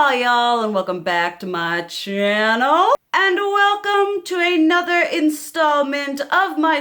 Aloha y'all, and welcome back to my channel. And welcome to another installment of my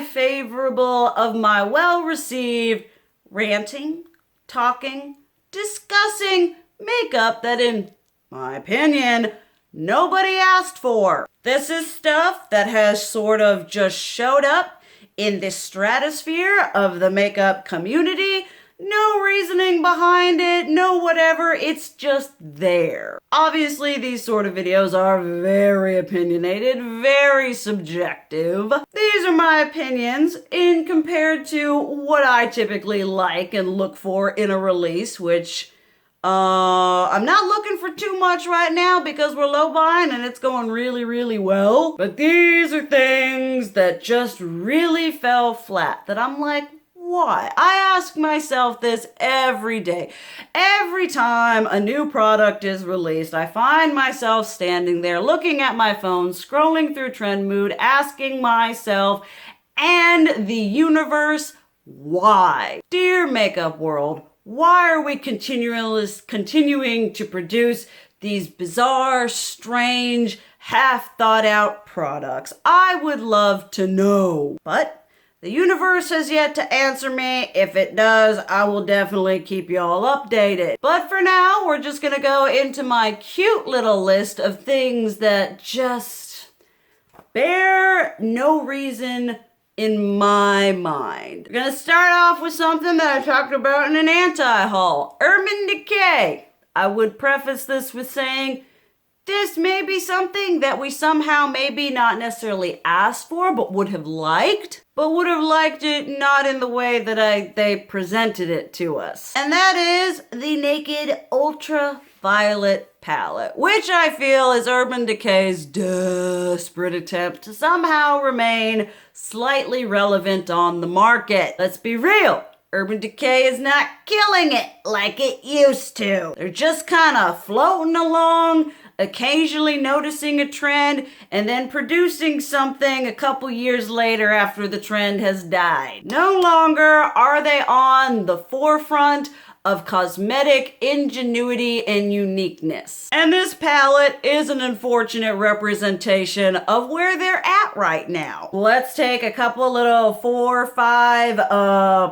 well-received ranting, talking, discussing makeup that, in my opinion, nobody asked for. This is stuff that has sort of just showed up in the stratosphere of the makeup community. No reasoning behind it, no whatever, it's just there. Obviously, these sort of videos are very opinionated, very subjective. These are my opinions in compared to what I typically like and look for in a release, which I'm not looking for too much right now because we're low buying and it's going really, really well. But these are things that just really fell flat that I'm like, why? I ask myself this every day. Every time a new product is released, I find myself standing there looking at my phone, scrolling through Trend Mood, asking myself and the universe, why? Dear makeup world, why are we continuing to produce these bizarre, strange, half thought out products? I would love to know. But the universe has yet to answer me. If it does, I will definitely keep y'all updated. But for now, we're just gonna go into my cute little list of things that just bear no reason in my mind. We're gonna start off with something that I talked about in an anti-haul. Urban Decay. I would preface this with saying, this may be something that we somehow maybe not necessarily asked for, but would have liked it not in the way that they presented it to us. And that is the Naked Ultraviolet palette, which I feel is Urban Decay's desperate attempt to somehow remain slightly relevant on the market. Let's be real. Urban Decay is not killing it like it used to. They're just kind of floating along, occasionally noticing a trend, and then producing something a couple years later after the trend has died. No longer are they on the forefront of cosmetic ingenuity and uniqueness. And this palette is an unfortunate representation of where they're at right now. Let's take a couple little 4 or 5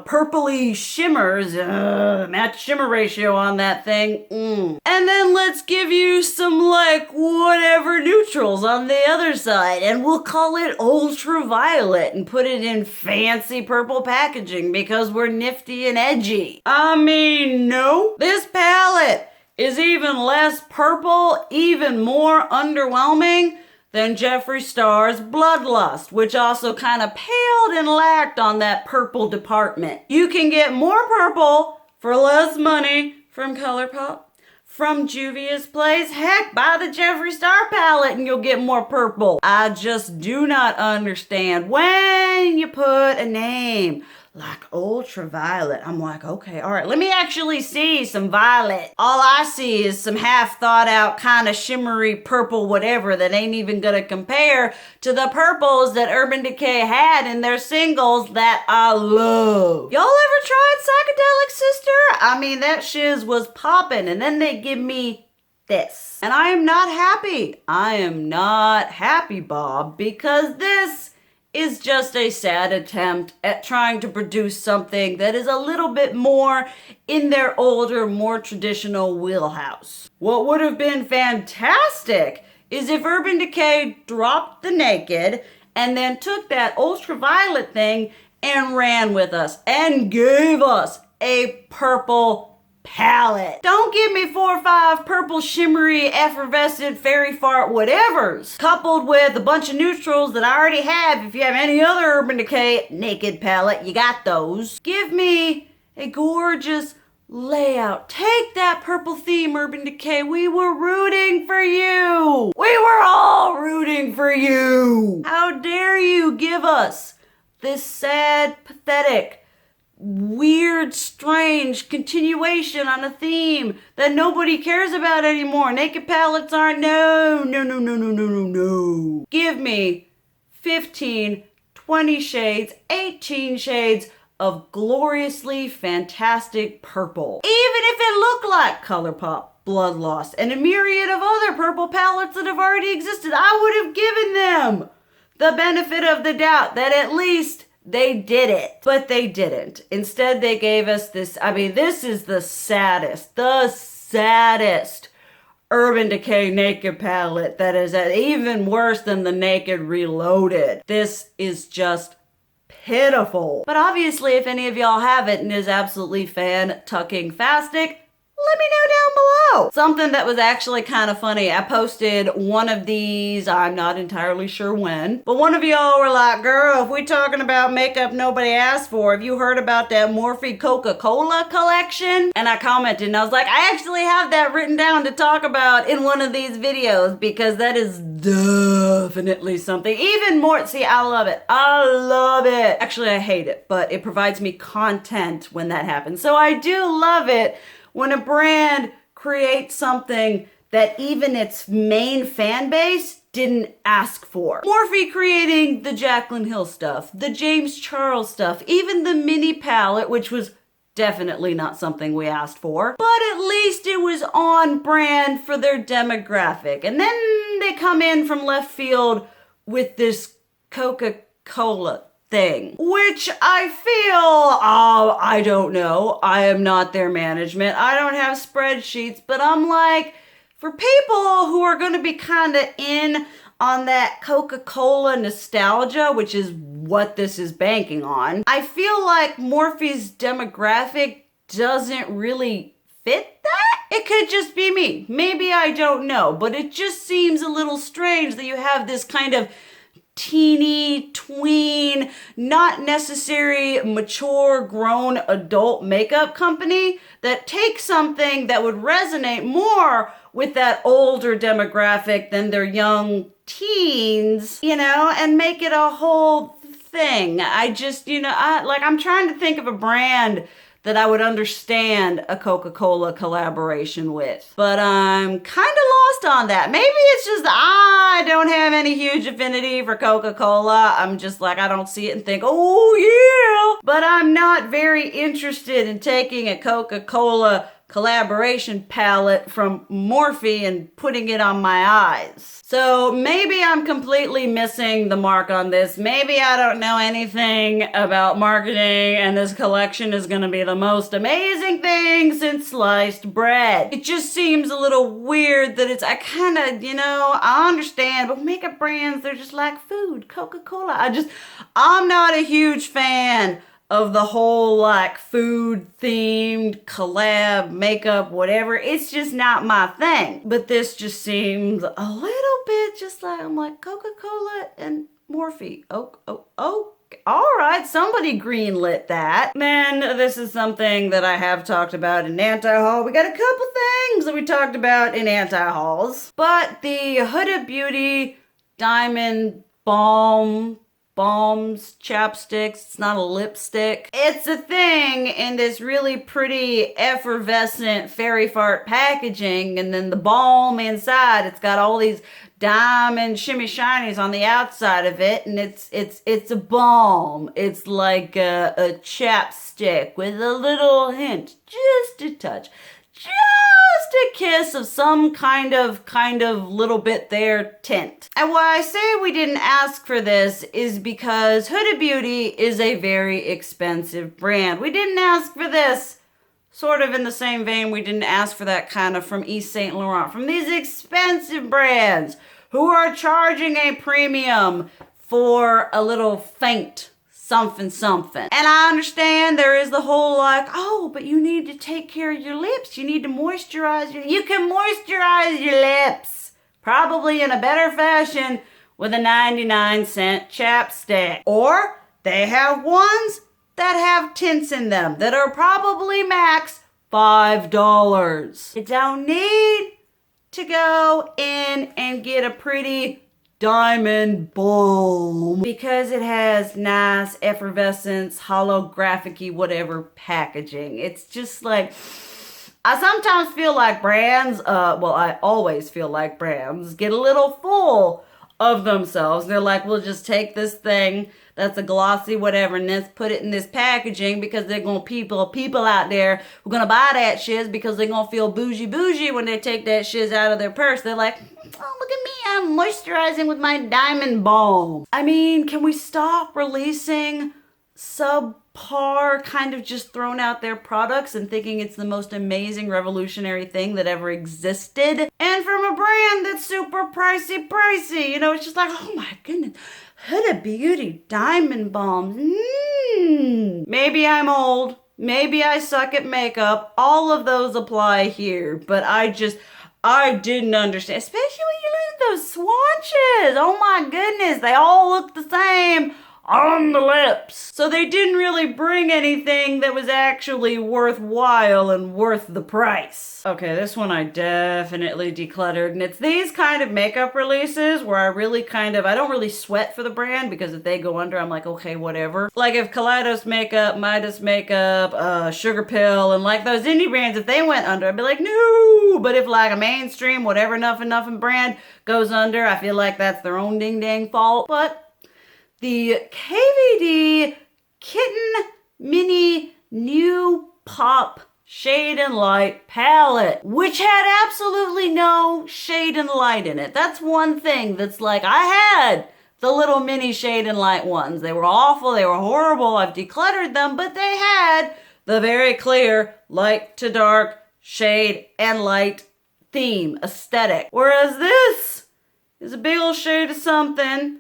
purpley shimmers, match shimmer ratio on that thing, and then let's give you some like whatever neutrals on the other side, and we'll call it ultraviolet and put it in fancy purple packaging because we're nifty and edgy. I mean, no, this palette is even less purple, even more underwhelming than Jeffree Star's Bloodlust, which also kind of paled and lacked on that purple department. You can get more purple for less money from ColourPop, from Juvia's Place, heck, buy the Jeffree Star palette and you'll get more purple. I just do not understand when you put a name like ultraviolet. I'm like, okay, all right, let me actually see some violet. All I see is some half thought out kind of shimmery purple whatever that ain't even gonna compare to the purples that Urban Decay had in their singles that I love. Y'all ever tried Psychedelic Sister? I mean, that shiz was popping, and then they give me this. And I am not happy. I am not happy, Bob, because this is just a sad attempt at trying to produce something that is a little bit more in their older, more traditional wheelhouse. What would have been fantastic is if Urban Decay dropped the Naked and then took that ultraviolet thing and ran with us and gave us a purple palette. Don't give me 4 or 5 purple shimmery effervescent fairy fart whatevers coupled with a bunch of neutrals that I already have. If you have any other Urban Decay Naked palette, you got those. Give me a gorgeous layout. Take that purple theme, Urban Decay. We were rooting for you. We were all rooting for you. How dare you give us this sad, pathetic, weird, strange continuation on a theme that nobody cares about anymore. Naked palettes aren't, no. Give me 15, 20 shades, 18 shades of gloriously fantastic purple. Even if it looked like ColourPop. Blood Loss and a myriad of other purple palettes that have already existed. I would have given them the benefit of the doubt that at least they did it, but they didn't. Instead, they gave us this, I mean, this is the saddest Urban Decay Naked palette that is even worse than the Naked Reloaded. This is just pitiful. But obviously, if any of y'all have it and is absolutely fan-tucking-fastic, let me know down below. Something that was actually kind of funny. I posted one of these, I'm not entirely sure when, but one of y'all were like, girl, if we talking about makeup nobody asked for, have you heard about that Morphe Coca-Cola collection? And I commented and I was like, I actually have that written down to talk about in one of these videos because that is definitely something even more. See, I love it. I love it. Actually, I hate it, but it provides me content when that happens. So I do love it when a brand creates something that even its main fan base didn't ask for. Morphe creating the Jaclyn Hill stuff, the James Charles stuff, even the mini palette, which was definitely not something we asked for, but at least it was on brand for their demographic. And then they come in from left field with this Coca-Cola thing, which I feel, I don't know. I am not their management. I don't have spreadsheets, but I'm like, for people who are going to be kind of in on that Coca-Cola nostalgia, which is what this is banking on, I feel like Morphe's demographic doesn't really fit that. It could just be me. Maybe I don't know, but it just seems a little strange that you have this kind of teeny, tween, not necessary, mature, grown adult makeup company that takes something that would resonate more with that older demographic than their young teens, you know, and make it a whole thing. I just, you know, I'm trying to think of a brand that I would understand a Coca-Cola collaboration with. But I'm kind of lost on that. Maybe it's just I don't have any huge affinity for Coca-Cola. I'm just like, I don't see it and think, oh yeah. But I'm not very interested in taking a Coca-Cola collaboration palette from Morphe and putting it on my eyes. So maybe I'm completely missing the mark on this. Maybe I don't know anything about marketing and this collection is going to be the most amazing thing since sliced bread. It just seems a little weird that I kind of, you know, I understand, but makeup brands, they're just like food, Coca-Cola. I'm not a huge fan of the whole like food themed collab makeup, whatever. It's just not my thing. But this just seems a little bit just like, I'm like, Coca-Cola and Morphe. Oh, all right, somebody greenlit that. Then this is something that I have talked about in anti-haul. We got a couple things that we talked about in anti-hauls. But the Huda Beauty Diamond balms, chapsticks, it's not a lipstick. It's a thing in this really pretty effervescent fairy fart packaging, and then the balm inside, it's got all these diamond shimmy shinies on the outside of it, and it's a balm. It's like a chapstick with a little hint, just a touch, just a kiss of some kind of little bit there tint. And why I say we didn't ask for this is because Huda Beauty is a very expensive brand. We didn't ask for this. Sort of in the same vein, we didn't ask for that kind of from Yves Saint Laurent, from these expensive brands who are charging a premium for a little faint something. And I understand there is the whole like, oh, but you need to take care of your lips. You need to moisturize you can moisturize your lips. Probably in a better fashion with a 99-cent chapstick. Or they have ones that have tints in them that are probably max $5. You don't need to go in and get a pretty diamond balm because it has nice effervescence, holographic-y, whatever packaging. It's just like, I sometimes feel like brands, I always feel like brands get a little full of themselves. They're like, we'll just take this thing that's a glossy whatever and let's put it in this packaging because they're gonna people out there who are gonna buy that shiz because they're gonna feel bougie when they take that shiz out of their purse. They're like, oh, look at me, I'm moisturizing with my diamond balm. I mean, can we stop releasing subpar, kind of just thrown out there products and thinking it's the most amazing revolutionary thing that ever existed? And from a brand that's super pricey, you know, it's just like, oh my goodness, Huda Beauty Diamond balms. Maybe I'm old, maybe I suck at makeup, all of those apply here, but I didn't understand, especially when you look at those swatches. Oh my goodness, they all look the same on the lips. So they didn't really bring anything that was actually worthwhile and worth the price. Okay, this one I definitely decluttered, and it's these kind of makeup releases where I don't really sweat for the brand because if they go under, I'm like, okay, whatever. Like if Kaleidos Makeup, Midas Makeup, Sugar Pill, and like those indie brands, if they went under, I'd be like, no. But if like a mainstream, whatever, nothing brand goes under, I feel like that's their own ding dang fault. But the KVD Kitten Mini Neupop Shade+Light palette, which had absolutely no shade and light in it. That's one thing that's like, I had the little mini shade and light ones. They were awful, they were horrible, I've decluttered them, but they had the very clear light to dark, shade and light theme, aesthetic. Whereas this is a big old shade of something,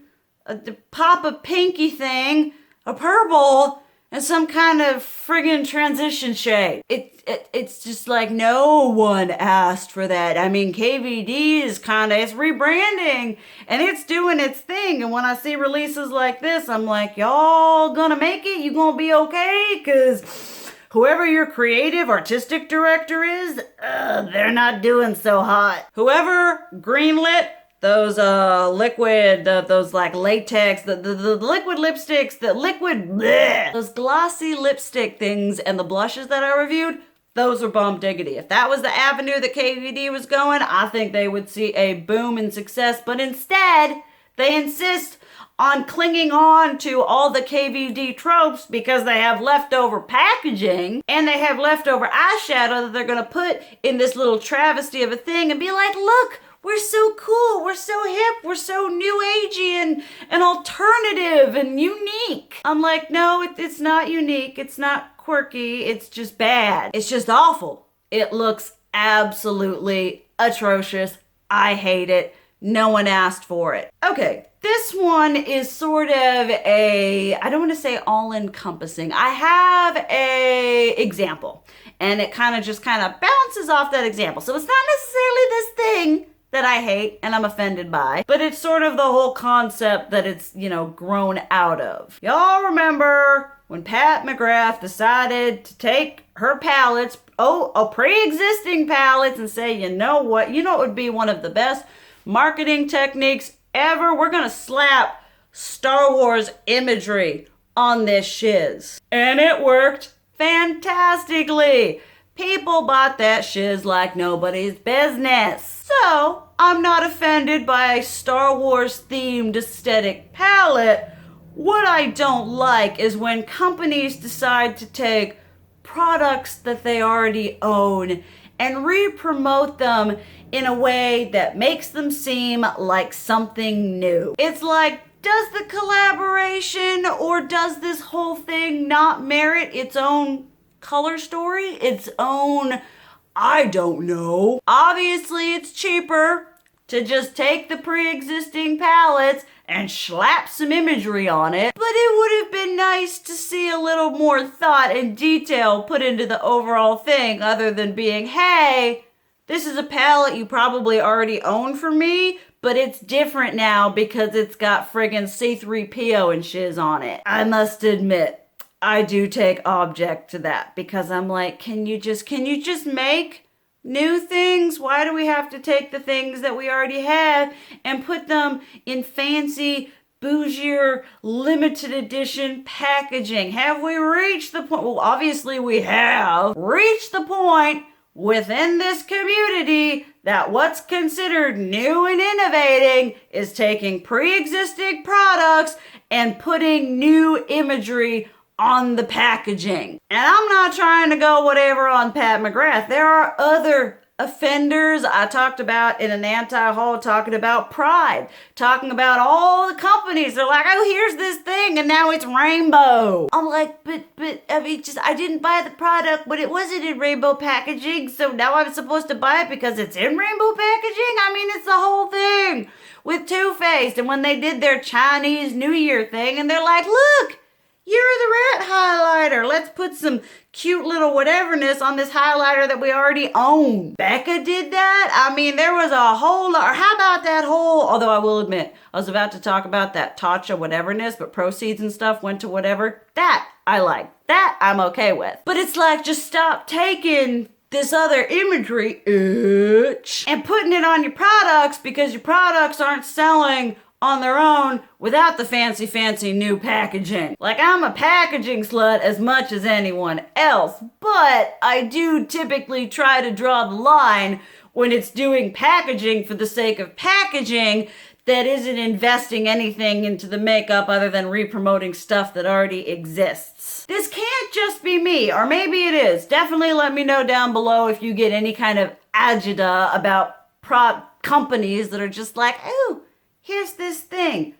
a pop of pinky thing, a purple, and some kind of friggin' transition shade. It's just like no one asked for that. I mean, KVD is it's rebranding and it's doing its thing. And when I see releases like this, I'm like, y'all gonna make it? You gonna be okay? Cause whoever your creative artistic director is, they're not doing so hot. Whoever greenlit those liquid, those like latex, the liquid lipsticks, those glossy lipstick things and the blushes that I reviewed, those are bomb diggity. If that was the avenue that KVD was going, I think they would see a boom in success. But instead, they insist on clinging on to all the KVD tropes because they have leftover packaging and they have leftover eyeshadow that they're gonna put in this little travesty of a thing and be like, look, we're so cool, we're so hip, we're so new agey and alternative and unique. I'm like, no, it's not unique, it's not quirky, it's just bad. It's just awful. It looks absolutely atrocious. I hate it. No one asked for it. Okay, this one is sort of I don't want to say all-encompassing. I have a example, and it kind of bounces off that example. So it's not necessarily this thing that I hate and I'm offended by, but it's sort of the whole concept that it's, grown out of. Y'all remember when Pat McGrath decided to take her palettes, pre-existing palettes, and say, you know what would be one of the best marketing techniques ever? We're gonna slap Star Wars imagery on this shiz. And it worked fantastically. People bought that shiz like nobody's business. So, I'm not offended by a Star Wars themed aesthetic palette. What I don't like is when companies decide to take products that they already own and re-promote them in a way that makes them seem like something new. It's like, does the collaboration or does this whole thing not merit its own color story? Its own, I don't know. Obviously, it's cheaper to just take the pre-existing palettes and slap some imagery on it, but it would have been nice to see a little more thought and detail put into the overall thing other than being, hey, this is a palette you probably already own from me, but it's different now because it's got friggin' C3PO and shiz on it. I must admit, I do take object to that because I'm like, can you just make new things? Why do we have to take the things that we already have and put them in fancy, bougier, limited edition packaging? Have we reached the point? Well, obviously we have reached the point within this community that what's considered new and innovating is taking pre-existing products and putting new imagery on the packaging. And I'm not trying to go whatever on Pat McGrath. There are other offenders I talked about in an anti-haul, talking about Pride, talking about all the companies. They're like, oh, here's this thing and now it's rainbow. I'm like, but I mean, I didn't buy the product, but it wasn't in rainbow packaging, so now I'm supposed to buy it because it's in rainbow packaging? I mean, it's the whole thing with Too Faced. And when they did their Chinese New Year thing and they're like, look, you're the rat highlighter. Let's put some cute little whateverness on this highlighter that we already own. Becca did that. I mean, there was a whole lot. Or how about that whole, although I will admit, I was about to talk about that Tatcha whateverness, but proceeds and stuff went to whatever. That I like. That I'm okay with. But it's like, just stop taking this other imagery and putting it on your products, because your products aren't selling on their own without the fancy new packaging. Like, I'm a packaging slut as much as anyone else, but I do typically try to draw the line when it's doing packaging for the sake of packaging that isn't investing anything into the makeup other than re-promoting stuff that already exists. This can't just be me, or maybe it is. Definitely let me know down below if you get any kind of agita about companies that are just like, oh, here's this thing.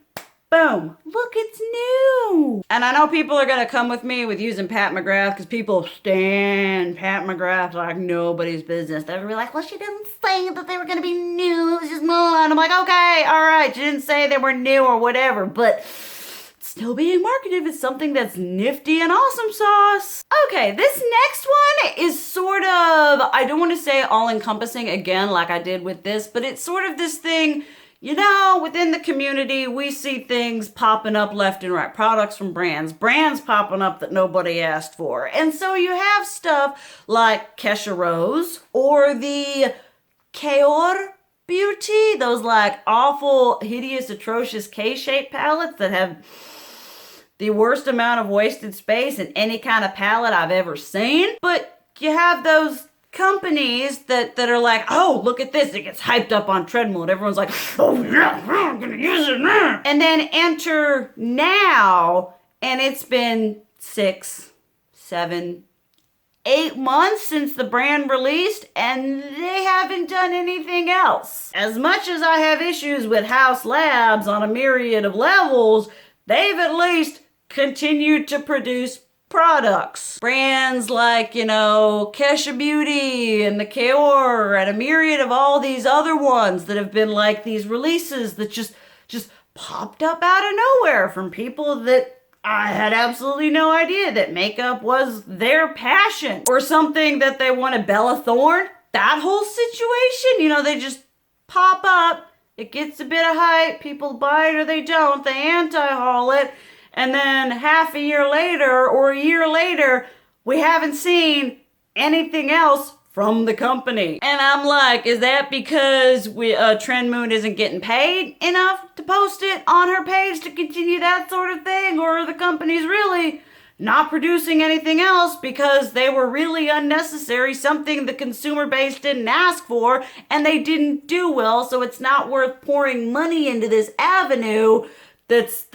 Boom. Look, it's new. And I know people are going to come with me with using Pat McGrath because people stand Pat McGrath like nobody's business. They're going to be like, well, she didn't say that they were going to be new. It was just more. And I'm like, okay, all right. She didn't say they were new or whatever, but it's still being marketed as something that's nifty and awesome sauce. Okay, this next one is sort of, I don't want to say all encompassing again like I did with this, but it's sort of this thing. You know, within the community, we see things popping up left and right. Products from brands popping up that nobody asked for. And so you have stuff like Kesha Rose or the Huda Beauty, those like awful, hideous, atrocious K-shaped palettes that have the worst amount of wasted space in any kind of palette I've ever seen. But you have those companies that are like, oh, look at this, it gets hyped up on treadmill and everyone's like, oh yeah, I'm gonna use it now. And then enter now, and it's been 6, 7, 8 months since the brand released and they haven't done anything else. As much as I have issues with House Labs on a myriad of levels, they've at least continued to produce products. Brands like, you know, Kesha Beauty and the Kyor and a myriad of all these other ones that have been like these releases that just popped up out of nowhere from people that I had absolutely no idea that makeup was their passion or something that they wanted. Bella Thorne, that whole situation, you know, they just pop up, it gets a bit of hype, people buy it or they don't, they anti-haul it, and then half a year later or a year later, we haven't seen anything else from the company. And I'm like, is that because Trend Moon isn't getting paid enough to post it on her page to continue that sort of thing? Or are the companies really not producing anything else because they were really unnecessary, something the consumer base didn't ask for and they didn't do well, so it's not worth pouring money into this avenue that's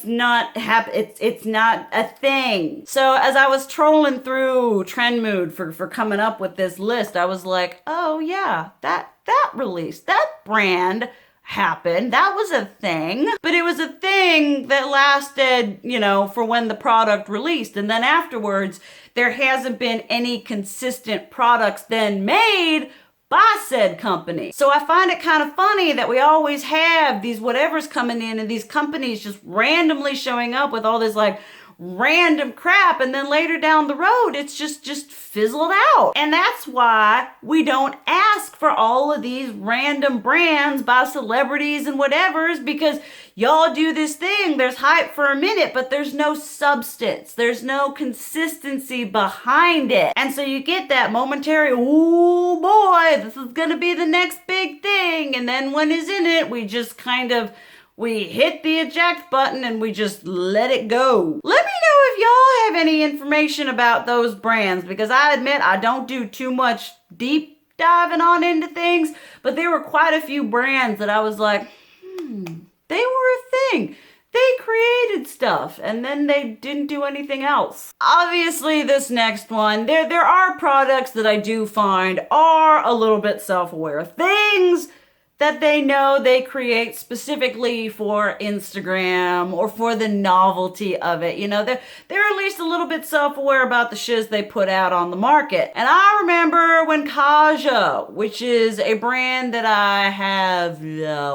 not it's not a thing. So as I was trolling through Trend Mood for coming up with this list, I was like, oh yeah, that release, that brand happened. That was a thing. But it was a thing that lasted, you know, for when the product released. And then afterwards, there hasn't been any consistent products then made by said company. So I find it kind of funny that we always have these whatevers coming in and these companies just randomly showing up with all this like random crap, and then later down the road it's just fizzled out. And that's why we don't ask for all of these random brands by celebrities and whatevers, because y'all do this thing, there's hype for a minute, but there's no substance, there's no consistency behind it. And so you get that momentary, oh boy, this is gonna be the next big thing, and then when it's in it, we just kind of we hit the eject button and we just let it go. Let me know if y'all have any information about those brands, because I admit I don't do too much deep diving on into things, but there were quite a few brands that I was like, they were a thing. They created stuff and then they didn't do anything else. Obviously, this next one, there are products that I do find are a little bit self-aware. Things that they know they create specifically for Instagram or for the novelty of it. You know, they're at least a little bit self-aware about the shiz they put out on the market. And I remember when Kaja, which is a brand that I have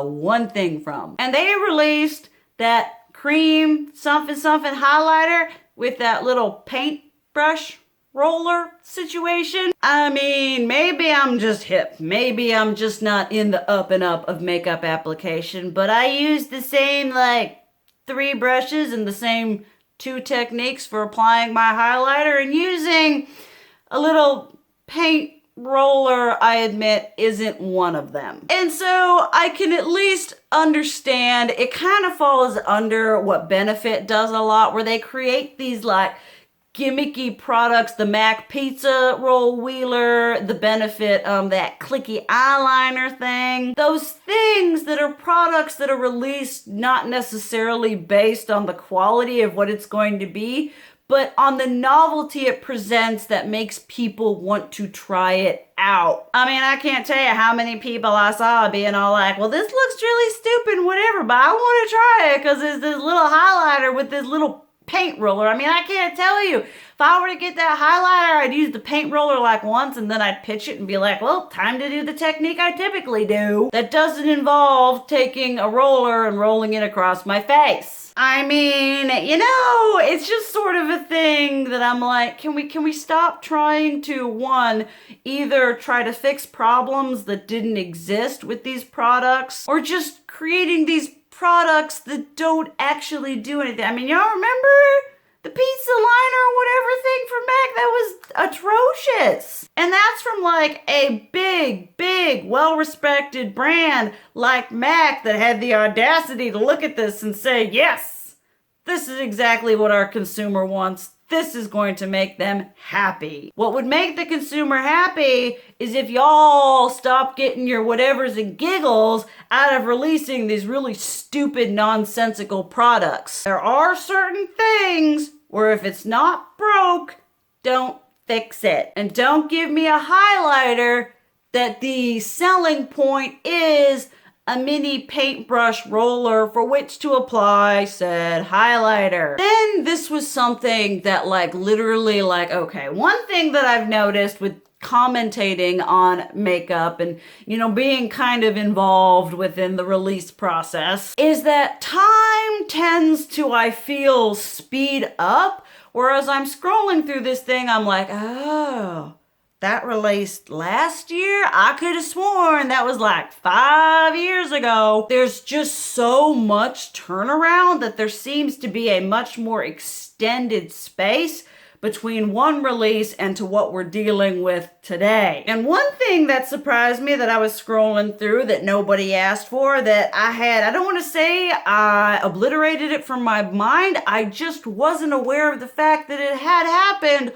one thing from, and they released that cream something highlighter with that little paintbrush roller situation. I mean, maybe I'm just hip. Maybe I'm just not in the up and up of makeup application, but I use the same like 3 brushes and the same 2 techniques for applying my highlighter, and using a little paint roller, I admit, isn't one of them. And so I can at least understand it kind of falls under what Benefit does a lot, where they create these like gimmicky products, the Mac Pizza Roll Wheeler, the Benefit, that clicky eyeliner thing. Those things that are products that are released not necessarily based on the quality of what it's going to be, but on the novelty it presents that makes people want to try it out. I mean, I can't tell you how many people I saw being all like, well, this looks really stupid, whatever, but I want to try it because it's this little highlighter with this little paint roller. I mean, I can't tell you. If I were to get that highlighter, I'd use the paint roller like once and then I'd pitch it and be like, well, time to do the technique I typically do. That doesn't involve taking a roller and rolling it across my face. I mean, you know, it's just sort of a thing that I'm like, can we stop trying to, one, either try to fix problems that didn't exist with these products, or just creating these products that don't actually do anything. I mean, y'all remember the pizza liner or whatever thing from MAC? That was atrocious. And that's from like a big, well-respected brand like MAC that had the audacity to look at this and say, yes, this is exactly what our consumer wants. This is going to make them happy. What would make the consumer happy is if y'all stop getting your whatevers and giggles out of releasing these really stupid, nonsensical products. There are certain things where if it's not broke, don't fix it. And don't give me a highlighter that the selling point is a mini paintbrush roller for which to apply said highlighter. Then this was something that like literally like, okay, one thing that I've noticed with commentating on makeup and, you know, being kind of involved within the release process is that time tends to, I feel, speed up. Whereas I'm scrolling through this thing, I'm like, oh, that released last year? I could have sworn that was like 5 years ago. There's just so much turnaround that there seems to be a much more extended space between one release and to what we're dealing with today. And one thing that surprised me that I was scrolling through that nobody asked for, that I don't want to say I obliterated it from my mind, I just wasn't aware of the fact that it had happened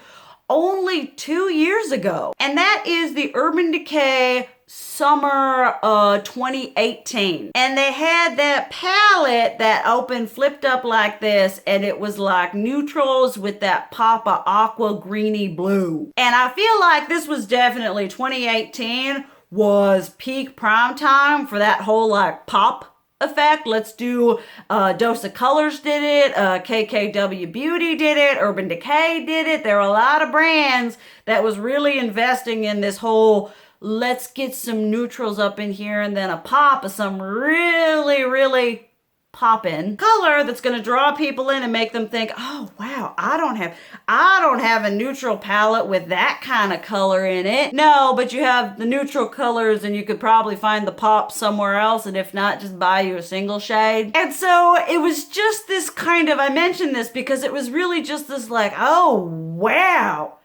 only 2 years ago. And that is the Urban Decay summer 2018. And they had that palette that opened, flipped up like this, and it was like neutrals with that pop of aqua greeny blue. And I feel like this was definitely 2018 was peak prime time for that whole like pop effect. Let's do Dose of Colors did it, KKW Beauty did it, Urban Decay did it. There are a lot of brands that was really investing in this whole let's get some neutrals up in here and then a pop of some really poppin' color that's going to draw people in and make them think, oh wow, I don't have a neutral palette with that kind of color in it. No, but you have the neutral colors and you could probably find the pop somewhere else, and if not, just buy you a single shade. And so it was just this kind of, I mentioned this because it was really just this like, oh wow.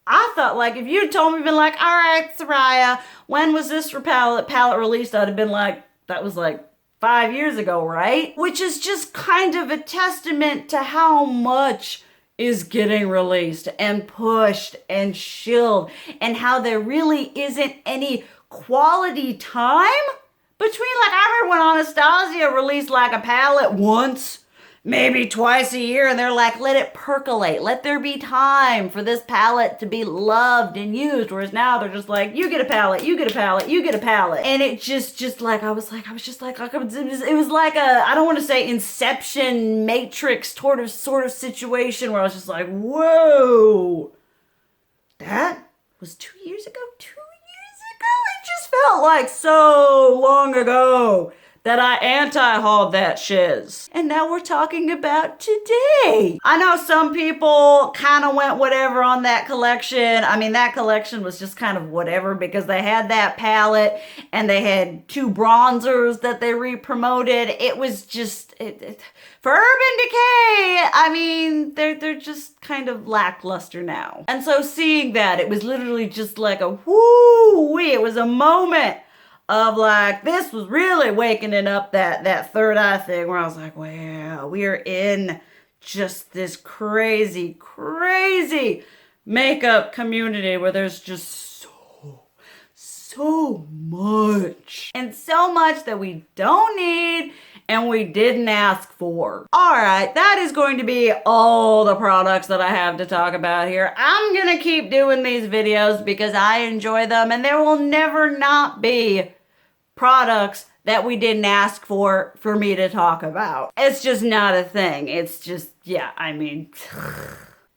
I thought like if you told me, been like, all right, Soraya, when was this palette released? I'd have been like, that was like 5 years ago, right? Which is just kind of a testament to how much is getting released and pushed and shilled, and how there really isn't any quality time between, like, I remember when Anastasia released like a palette once, maybe twice a year, and they're like, let it percolate, let there be time for this palette to be loved and used, whereas now they're just like, you get a palette, you get a palette, you get a palette. And it just like, it was like a, I don't want to say Inception, Matrix sort of situation where I was just like, whoa, that was 2 years ago? 2 years ago? It just felt like so long ago that I anti-hauled that shiz. And now we're talking about today. I know some people kind of went whatever on that collection. I mean, that collection was just kind of whatever because they had that palette and they had 2 bronzers that they re-promoted. It was just, for Urban Decay, I mean, they're just kind of lackluster now. And so seeing that, it was literally just like a whoo-wee. It was a moment of like, this was really waking it up, that third eye thing, where I was like, wow, we are in just this crazy, crazy makeup community where there's just so much. And so much that we don't need and we didn't ask for. All right, that is going to be all the products that I have to talk about here. I'm gonna keep doing these videos because I enjoy them, and there will never not be products that we didn't ask for me to talk about. It's just not a thing. It's just, yeah, I mean,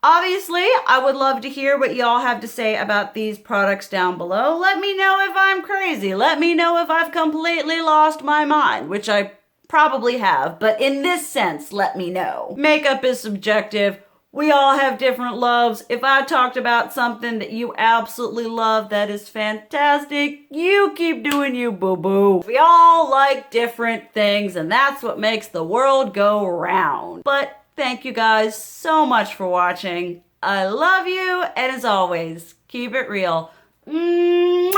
obviously, I would love to hear what y'all have to say about these products down below. Let me know if I'm crazy. Let me know if I've completely lost my mind, which I probably have, but in this sense, let me know. Makeup is subjective. We all have different loves. If I talked about something that you absolutely love, that is fantastic. You keep doing you, boo-boo. We all like different things, and that's what makes the world go round. But thank you guys so much for watching. I love you, and as always, keep it real. Mwah!